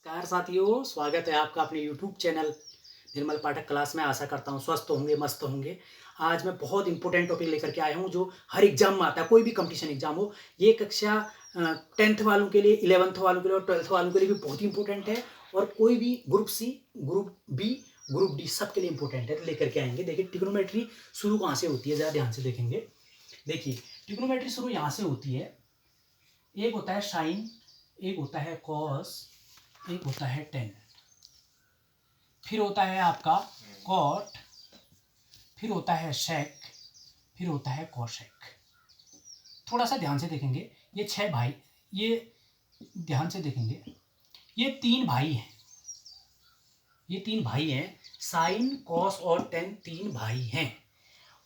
नमस्कार साथियों, स्वागत है आपका अपने यूट्यूब चैनल निर्मल पाठक क्लास में। आशा करता हूँ स्वस्थ होंगे, मस्त होंगे। आज मैं बहुत इंपॉर्टेंट टॉपिक लेकर के आया हूँ जो हर एग्जाम में आता है, कोई भी कंपटीशन एग्जाम हो। ये कक्षा 10th वालों के लिए, 11th वालों के लिए और 12th वालों के लिए भी बहुत इंपॉर्टेंट है। और कोई भी group C, group B, group D सबके लिए इंपॉर्टेंट है, तो लेकर के आएंगे। देखिए ट्रिग्नोमेट्री शुरू कहाँ से होती है, ज़रा ध्यान से देखेंगे। देखिए ट्रिग्नोमेट्री शुरू यहाँ से होती है। एक होता है साइन, एक होता है कॉस, एक होता है टेन, फिर होता है आपका कॉट, फिर होता है सेक, फिर होता है कोसेक। थोड़ा सा ध्यान से देखेंगे, ये 6 भाई, ये ध्यान से देखेंगे, ये 3 भाई हैं, ये 3 भाई हैं। साइन, कॉस और टेन 3 भाई हैं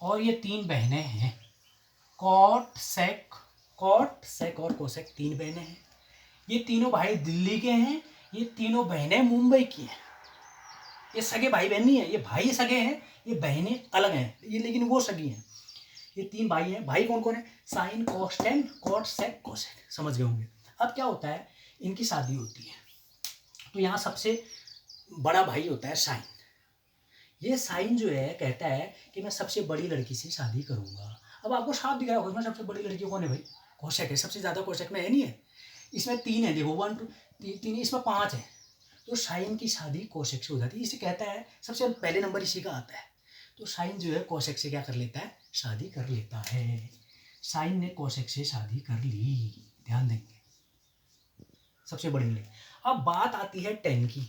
और ये 3 बहनें हैं। कॉट, सेक और कोसेक 3 बहनें हैं। ये तीनों भाई दिल्ली के हैं, ये तीनों बहनें मुंबई की हैं। ये सगे भाई बहन नहीं है, ये भाई सगे हैं, ये बहनें अलग हैं, ये लेकिन वो सगी हैं। ये 3 भाई हैं। भाई कौन कौन है? साइन, कॉस, टेन, कॉट, सेक, कोसेक। समझ गए होंगे। अब क्या होता है, इनकी शादी होती है तो यहाँ सबसे बड़ा भाई होता है साइन। ये साइन जो है कहता है कि मैं सबसे बड़ी लड़की से शादी करूंगा। अब आपको साफ दिख रहा होगा, सबसे बड़ी लड़की कौन है भाई? कोसेक है। सबसे ज्यादा कोसेक में है, नहीं है? इसमें 3 है, देखो 1 2 3, इसमें 5 है। तो साइन की शादी कोसेक से हो जाती है। इसे कहता है सबसे पहले नंबर इसी का आता है। तो साइन जो है कोसेक से क्या कर लेता है? शादी कर लेता है। साइन ने कोसेक से शादी कर ली, ध्यान देंगे, सबसे बड़ी लड़की। अब बात आती है टेन की।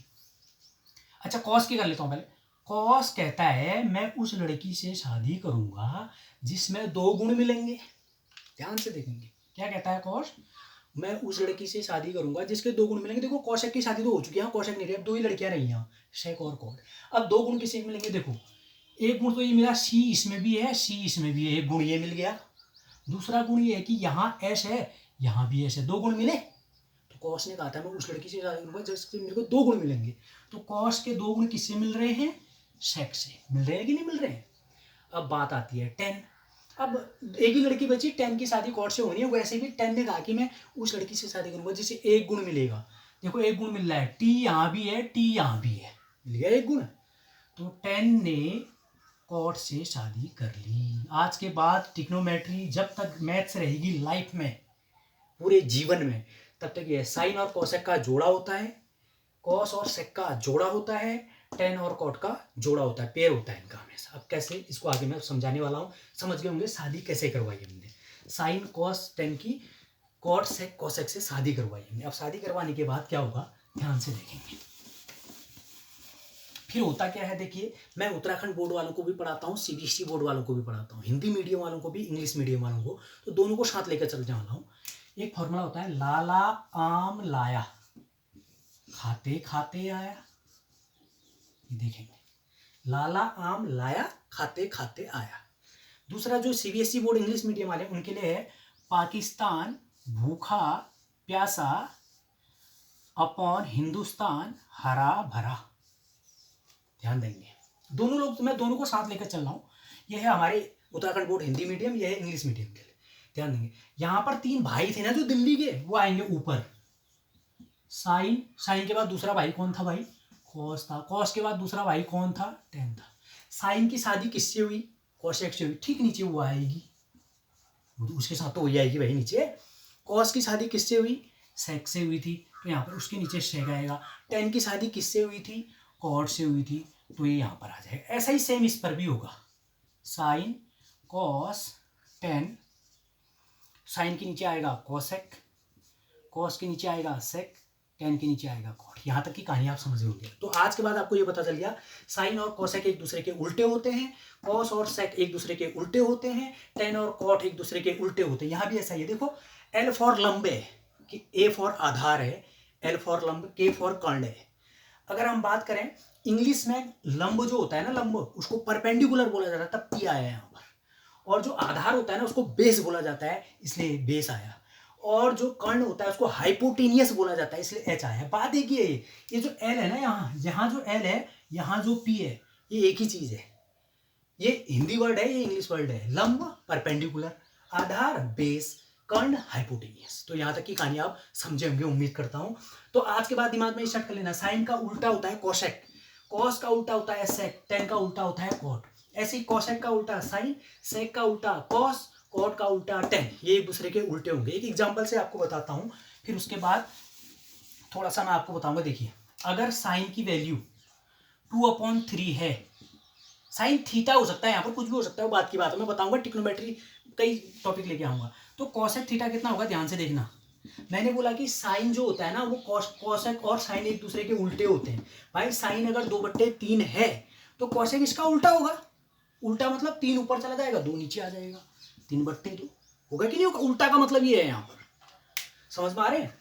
अच्छा कॉस की कर लेता हूं पहले। कॉस कहता है मैं उस लड़की से शादी करूंगा जिसमें 2 गुण मिलेंगे। ध्यान से देखेंगे, क्या कहता है कॉस? मैं उस लड़की से शादी करूंगा जिसके 2 गुण मिलेंगे। देखो कौशिक की शादी तो हो चुकी है, कौशिक नहीं रही, अब 2 ही लड़कियां रही हैं, शेक और कौर। अब 2 गुण किसे मिलेंगे? देखो एक गुण तो ये मिला, सी इसमें भी है, सी इसमें भी है, एक गुण ये मिल गया। दूसरा गुण ये है कि यहाँ एस है, यहाँ भी एस है, 2 गुण मिले। तो कौश ने कहा था मैं उस लड़की से शादी करूंगा जिससे मेरे को 2 गुण मिलेंगे। तो कौश के 2 गुण किससे मिल रहे हैं? शेक से। मिल रहे हैं कि नहीं मिल रहे हैं? अब बात आती है टेन। अब एक ही लड़की बची, टेन की शादी कॉर्ड से होनी है। वैसे भी टेन ने कहा कि मैं उस लड़की से शादी करूंगा जिसे 1 गुण मिलेगा। देखो 1 गुण मिल रहा है, टी यहाँ भी है, टी यहाँ भी है, मिल गया 1 गुण। तो टेन ने कॉर्ड से शादी कर ली। आज के बाद ट्रिग्नोमेट्री जब तक मैथ्स रहेगी लाइफ में, पूरे जीवन में, तब तक ये साइन और कोसेक का जोड़ा होता है, कॉस और सेक का जोड़ा होता है, टेन और कॉट का जोड़ा होता है, पेयर होता है इनका हमेशा। अब कैसे, इसको आगे मैं समझाने वाला हूँ। समझ गए होंगे शादी कैसे करवाई हमने। साइन कॉस टेन की कॉट सेक कोसेक से शादी करवाई हमने। अब शादी करवाने के बाद क्या होगा, ध्यान से देखेंगे। फिर होता क्या है, देखिए मैं उत्तराखंड बोर्ड वालों को भी पढ़ाता हूँ, सीबीएसई बोर्ड वालों को भी पढ़ाता हूँ, हिंदी मीडियम वालों को भी, इंग्लिश मीडियम वालों को, तो दोनों को साथ लेकर चलने वाला हूँ। एक फॉर्मूला होता है, लाला आम लाया, खाते खाते आया। ये देखेंगे, लाला आम लाया, खाते खाते आया। दूसरा जो सीबीएसई बोर्ड इंग्लिश मीडियम वाले उनके लिए है, पाकिस्तान भूखा प्यासा अपॉन हिंदुस्तान हरा भरा। ध्यान देंगे, दोनों लोग, तो मैं दोनों को साथ लेकर चल रहा हूं। यह है हमारे उत्तराखंड बोर्ड हिंदी मीडियम, यह है इंग्लिश मीडियम के लिए। ध्यान देंगे, यहां पर 3 भाई थे ना जो दिल्ली के, वो आएंगे ऊपर। साइन, साइन के बाद दूसरा भाई कौन था भाई? कॉस था। कॉस के बाद दूसरा भाई कौन था? टेन था। साइन की शादी किससे हुई? कोसेक से हुई। ठीक नीचे वो आएगी, उसके साथ तो वही आएगी भाई नीचे। कॉस की शादी किससे हुई? सेक से हुई थी, तो यहाँ पर उसके नीचे शेक आएगा। टेन की शादी किससे हुई थी? कॉट से हुई थी, तो ये यहाँ पर आ जाएगा। ऐसा ही सेम इस पर भी होगा, साइन कॉस टेन, साइन के नीचे आएगा कोसेक, कॉस के नीचे आएगा सेक, टेन के नीचे आएगा कॉट। यहाँ तक की कहानी आप समझ होंगे। तो आज के बाद आपको ये पता चल गया, साइन और कोसेक एक दूसरे के उल्टे होते हैं, कॉस और सेक एक दूसरे के उल्टे होते हैं, टेन और कॉट एक दूसरे के उल्टे होते हैं। यहाँ भी ऐसा ही है। देखो एल फॉर लंब है, कि ए फॉर आधार है, एल फॉर लंब, के फॉर कर्ण है। अगर हम बात करें इंग्लिश में, लंब जो होता है ना, लंब उसको परपेंडिकुलर बोला जाता है, तब पी आया यहाँ पर। और जो आधार होता है ना, उसको बेस बोला जाता है, इसलिए बेस आया। और जो कर्ण होता है उसको हाइपोटेनियस बोला जाता है, इसलिए एच आया। बात एक ही है, ये जो एल है ना, यहाँ जो एल है, यहाँ जो पी है, ये एक ही चीज है। ये हिंदी वर्ड है, ये इंग्लिश वर्ड है। लंब परपेंडिकुलर, आधार बेस, कर्ण हाइपोटेनियस। तो यहाँ तक की कहानी आप समझे होंगे, उम्मीद करता हूँ। तो आज के बाद दिमाग में स्टार्ट कर लेना, साइन का उल्टा होता है कोसेक, कॉस का उल्टा होता है सेक, टेन का उल्टा होता है कॉट। ऐसे ही कोसेक का उल्टा साइन, सेक का उल्टा कॉस, कॉट का उल्टा टेन, ये एक दूसरे के उल्टे होंगे। एक एग्जाम्पल से आपको बताता हूँ, फिर उसके बाद थोड़ा सा मैं आपको बताऊंगा। देखिए, अगर साइन की वैल्यू 2/3 है, साइन थीटा हो सकता है, यहाँ पर कुछ भी हो सकता है, वो बात की बात है, मैं बताऊंगा। ट्रिग्नोमेट्री कई टॉपिक लेके आऊंगा। तो कोसेक थीटा कितना होगा, ध्यान से देखना। मैंने बोला कि साइन जो होता है ना, वो कोसेक और साइन एक दूसरे के उल्टे होते हैं। भाई साइन अगर 2/3 है तो कोसेक इसका उल्टा होगा। उल्टा मतलब 3 ऊपर चला जाएगा, 2 नीचे आ जाएगा, 3/2 होगा कि नहीं होगा। उल्टा का मतलब ये है, यहाँ पर समझ में आ रहे हैं।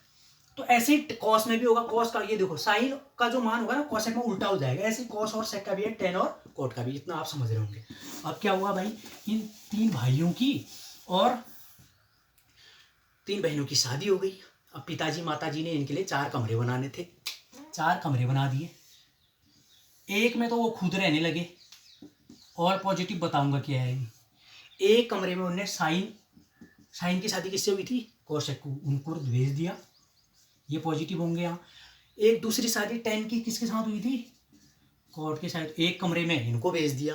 तो ऐसे ही कॉस में भी होगा, कॉस का ये देखो, साइन का जो मान होगा ना कोसेक में उल्टा हो जाएगा। ऐसे ही कॉस और सेक का भी है, टेन और कॉट का भी। इतना आप समझ रहे होंगे। अब क्या हुआ भाई, इन 3 भाइयों की और 3 बहनों की शादी हो गई। अब पिताजी माताजी ने इनके लिए 4 कमरे बनाने थे, 4 कमरे बना दिए। एक में तो वो खुद रहने लगे, और पॉजिटिव बताऊंगा क्या है। एक कमरे में उन्होंने साइन की शादी किससे हुई थी, कोसेक को, उनको भेज दिया, ये पॉजिटिव होंगे। यहाँ एक दूसरी शादी टेन की किसके साथ हुई थी, कॉट के साथ, एक कमरे में इनको भेज दिया।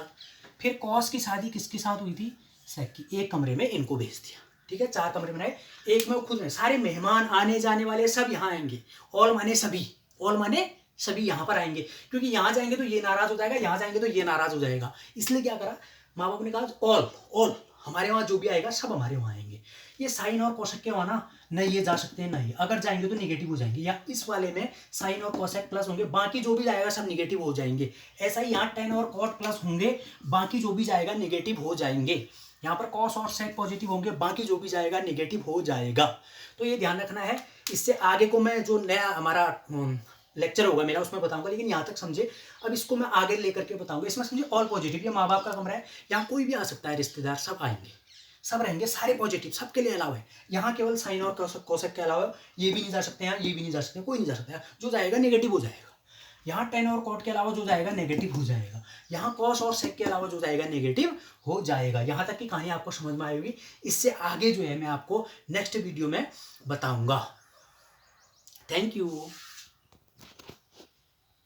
फिर कॉस की शादी किसके साथ हुई थी, सेक की, एक कमरे में इनको भेज दिया। ठीक है, 4 कमरे बनाए, एक में वो खुद में। सारे मेहमान आने जाने वाले सब यहाँ आएंगे, ऑल माने सभी, ऑल माने सभी यहाँ पर आएंगे, क्योंकि यहाँ जाएंगे तो ये नाराज हो जाएगा, यहाँ जाएंगे तो ये नाराज हो जाएगा। इसलिए क्या करा, माँ बाप ने कहा ऑल ऑल, हमारे वहाँ जो भी आएगा सब हमारे वहाँ आएंगे। ये साइन और कोसेक के वहाँ ना, नहीं ये जा सकते हैं, नहीं अगर जाएंगे तो निगेटिव हो जाएंगे। या इस वाले में साइन और कोसेक प्लस होंगे, बाकी जो भी जाएगा सब निगेटिव हो जाएंगे। ऐसा ही यहाँ टेन और कॉट प्लस होंगे, बाकी जो भी जाएगा निगेटिव हो जाएंगे। यहाँ पर कॉस और सेक पॉजिटिव होंगे, बाकी जो भी जाएगा निगेटिव हो जाएगा। तो ये ध्यान रखना है। इससे आगे को मैं जो नया हमारा लेक्चर होगा मेरा उसमें बताऊंगा, लेकिन यहाँ तक समझे। अब इसको मैं आगे लेकर के बताऊंगा। इसमें समझे ऑल पॉजिटिव, ये माँ बाप का कमरा है, यहाँ कोई भी आ सकता है, रिश्तेदार सब आएंगे, सब रहेंगे, सारे पॉजिटिव, सबके लिए अलाउ है। यहाँ केवल साइन और कोसेक के अलावा ये भी नहीं जा सकते हैं, ये भी नहीं जा सकते, कोई नहीं जा सकता है। जो जाएगा नेगेटिव हो जाएगा। यहाँ टेन और कॉट के अलावा जो जाएगा नेगेटिव हो जाएगा। यहाँ कॉस और सेक के अलावा जो जाएगा नेगेटिव हो जाएगा। यहाँ तक की कहानी आपको समझ में आएगी। इससे आगे जो है मैं आपको नेक्स्ट वीडियो में बताऊंगा। Thank you.